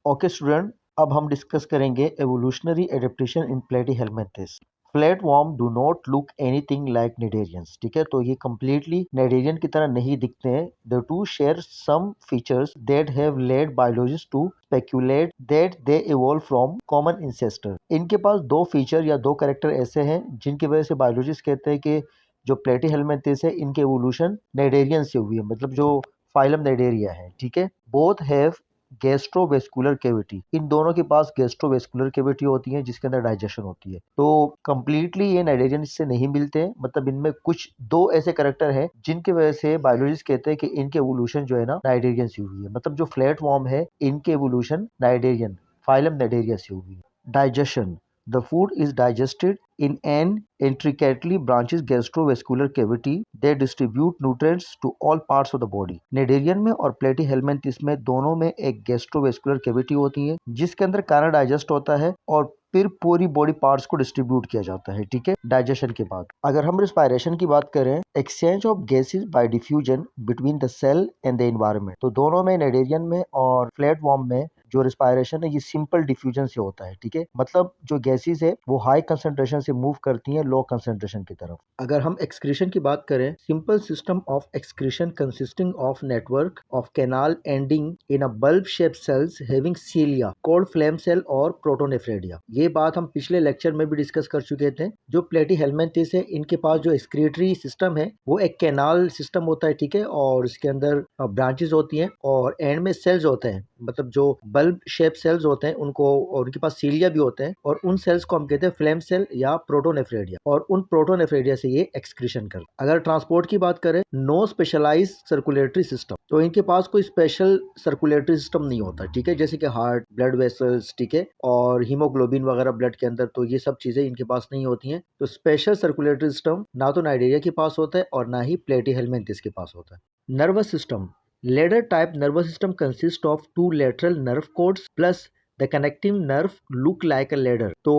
Okay student, अब हम discuss करेंगे evolutionary adaptation in Platyhelminthes. Flat warm do not look anything like cnidarians. ठीक है, तो ये कम्प्लीटली निडेरियन की तरह नहीं दिखते हैं। The two share some features that have led biologist to speculate that they evolve from common ancestor. इनके पास दो फीचर या दो कैरेक्टर ऐसे हैं जिनकी वजह से बायोलॉजिस्ट कहते हैं कि जो प्लेटीहेल्मिन्थेस है इनके एवोल्यूशन निडेरियन से हुई है, मतलब जो फाइलम निडेरिया है। ठीक है, बोथ हैव गैस्ट्रोवेस्कुलर कैविटी। इन दोनों के पास गैस्ट्रोवेस्कुलर कैविटी होती है जिसके अंदर डाइजेशन होती है। तो कंप्लीटली ये नाइडेरियन से नहीं मिलते हैं, मतलब इनमें कुछ दो ऐसे करेक्टर हैं जिनकी वजह से बायोलॉजिस्ट कहते हैं कि इनके एवोल्यूशन जो है ना नाइडेरियन से हुई है। मतलब जो फ्लैट वॉर्म है इनके एवोल्यूशन नाइडेरियन फाइलम नाइडेरिया से हुई है। Digestion, the food is digested in an intricately branched gastrovascular cavity that distribute nutrients to all parts of the body। Cnidarian में और प्लेटीहेल्मिन्थेस में दोनों में एक गैस्ट्रोवेस्कुलर कैविटी होती है जिसके अंदर खाना डाइजेस्ट होता है और फिर पूरी बॉडी पार्ट्स को डिस्ट्रीब्यूट किया जाता है। ठीक है, डाइजेशन के बाद अगर हम रिस्पायरेशन की बात करें, exchange of gases by diffusion between the cell and the environment. तो दोनों में निडेरियन में और फ्लैट वॉर्म में जो रिस्पायरेशन है ये सिंपल डिफ्यूजन से होता है। ठीक है, मतलब जो गैसेस है वो हाई कंसंट्रेशन से मूव करती हैं लो कंसंट्रेशन की तरफ। अगर हम एक्सक्रीशन की बात करें, simple system of excretion consisting of network of canal ending in a bulb shape cells having cilia called flame cell और प्रोटोनेफ्रेडिया। ये बात हम पिछले लेक्चर में भी डिस्कस कर चुके थे। जो प्लेटीहेल्मिन्थेस है इनके पास जो एक्सक्रीटरी सिस्टम है वो एक कैनाल सिस्टम होता है। ठीक है, और इसके अंदर ब्रांचेस होती हैं और एंड में सेल्स होते हैं, मतलब जो बल्ब शेप सेल्स होते हैं उनको, और उनके पास सीलिया भी होते हैं और उन सेल्स को हम कहते हैं फ्लेम सेल या प्रोटोनेफ्रेडिया, और उन प्रोटोनेफ्रेडिया से ये एक्सक्रीशन करते हैं। अगर ट्रांसपोर्ट की बात करें, नो स्पेशलाइज्ड सर्कुलेटरी सिस्टम, तो इनके पास कोई स्पेशल सर्कुलेटरी सिस्टम नहीं होता। ठीक है, जैसे कि हार्ट, ब्लड वेसल्स, ठीक है, और हीमोग्लोबिन वगैरह ब्लड के अंदर, तो ये सब चीजें इनके पास नहीं होती हैं। तो स्पेशल सर्कुलेटरी सिस्टम ना तो नाइडेरिया के पास होता है और ना ही प्लेटीहेल्मिन्थेस के पास होता है। Nervous system, ladder type nervous system consists of two lateral nerve cords plus the connecting nerve look like a ladder। तो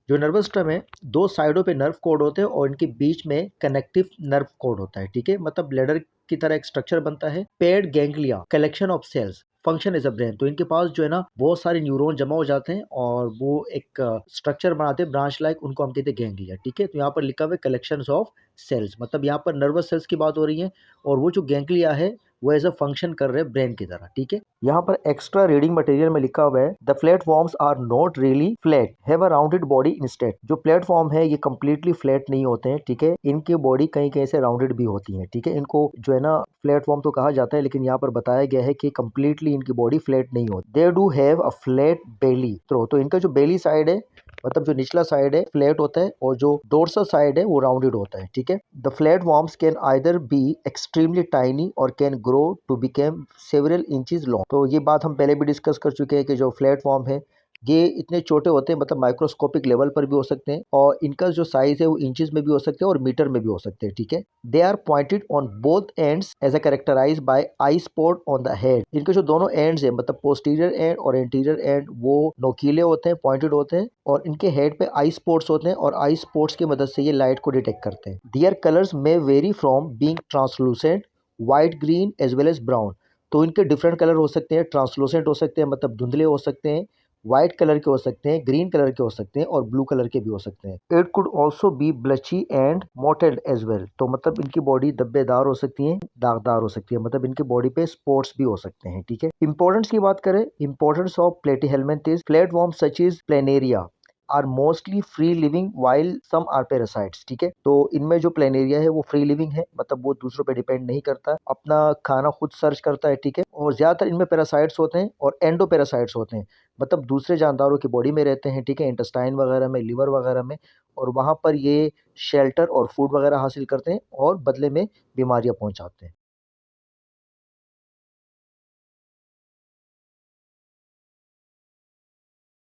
जो नर्वस सिस्टम है दो साइडों पे नर्व कोड होते हैं और इनके बीच में कनेक्टिव नर्व कोड होता है। ठीक है, मतलब लेडर की तरह एक स्ट्रक्चर बनता है। Paired ganglia collection of cells function as a brain. तो इनके पास जो है ना बहुत सारे न्यूरॉन जमा हो जाते हैं और वो एक स्ट्रक्चर बनाते हैं ब्रांच लाइक, उनको हम कहते हैं गैंग्लिया। ठीक है, तो यहाँ पर लिखा हुआ है कलेक्शन ऑफ सेल्स, मतलब यहाँ पर नर्वस सेल्स की बात हो रही है और वो जो गैंग्लिया है वो एज अ फंक्शन कर रहे हैं ब्रेन की तरह। ठीक है, यहाँ पर एक्स्ट्रा रीडिंग मटेरियल में लिखा हुआ है the flat worms are not really flat, have a rounded body instead. जो प्लेट फॉर्म है ये कम्प्लीटली फ्लैट नहीं होते हैं। ठीक है, इनकी बॉडी कहीं कहीं से राउंडेड भी होती है। ठीक है, इनको जो है ना फ्लैट फॉर्म तो कहा जाता है, लेकिन यहाँ पर बताया गया है कि कम्प्लीटली इनकी बॉडी फ्लैट नहीं होती। They do have a flat belly though. तो इनका जो बेली साइड है, मतलब जो निचला साइड है फ्लैट होता है और जो डोर्सल साइड है वो राउंडेड होता है। ठीक है, the flat worms can either be extremely tiny or can grow to become several inches long. तो ये बात हम पहले भी डिस्कस कर चुके हैं कि जो फ्लैट वॉर्म है ये इतने छोटे होते हैं, मतलब माइक्रोस्कोपिक लेवल पर भी हो सकते हैं और इनका जो साइज है वो इंचेस में भी हो सकते हैं और मीटर में भी हो सकते हैं। ठीक है, they are pointed on both ends as a characterize by eye spot on the head. इनके जो दोनों एंड्स है, मतलब पोस्टीरियर एंड और एंटीरियर एंड, वो नोकीले होते हैं, पॉइंटेड होते हैं और इनके हेड पे आई स्पॉट्स होते हैं और आई स्पॉट्स की मदद से ये लाइट को डिटेक्ट करते हैं। Their colours may vary from being translucent, white, green as well as brown. तो इनके डिफरेंट कलर हो सकते हैं, ट्रांसलूसेंट हो सकते हैं मतलब धुंधले हो सकते हैं, व्हाइट कलर के हो सकते हैं, ग्रीन कलर के हो सकते हैं और ब्लू कलर के भी हो सकते हैं। It could also be blotchy and mottled as well. तो मतलब इनकी बॉडी धब्बेदार हो सकती है, दागदार हो सकती है, मतलब इनकी बॉडी पे स्पॉट्स भी हो सकते हैं। ठीक है, इंपॉर्टेंस की बात करें, importance of Platyhelminthes, flat worm such is planaria are mostly free living while some are parasites. ठीक है, तो इनमें जो प्लेनेरिया है वो फ्री लिविंग है, मतलब वो दूसरों पे डिपेंड नहीं करता, अपना खाना खुद सर्च करता है। ठीक है, और ज्यादातर इनमें पैरासाइट्स होते हैं और एंडो पैरासाइट्स होते हैं, मतलब दूसरे जानदारों की बॉडी में रहते हैं। ठीक है, इंटेस्टाइन वगैरह में, लिवर वगैरह में, और वहां पर ये शेल्टर और फूड वगैरह हासिल करते हैं और बदले में बीमारियां पहुंचाते हैं।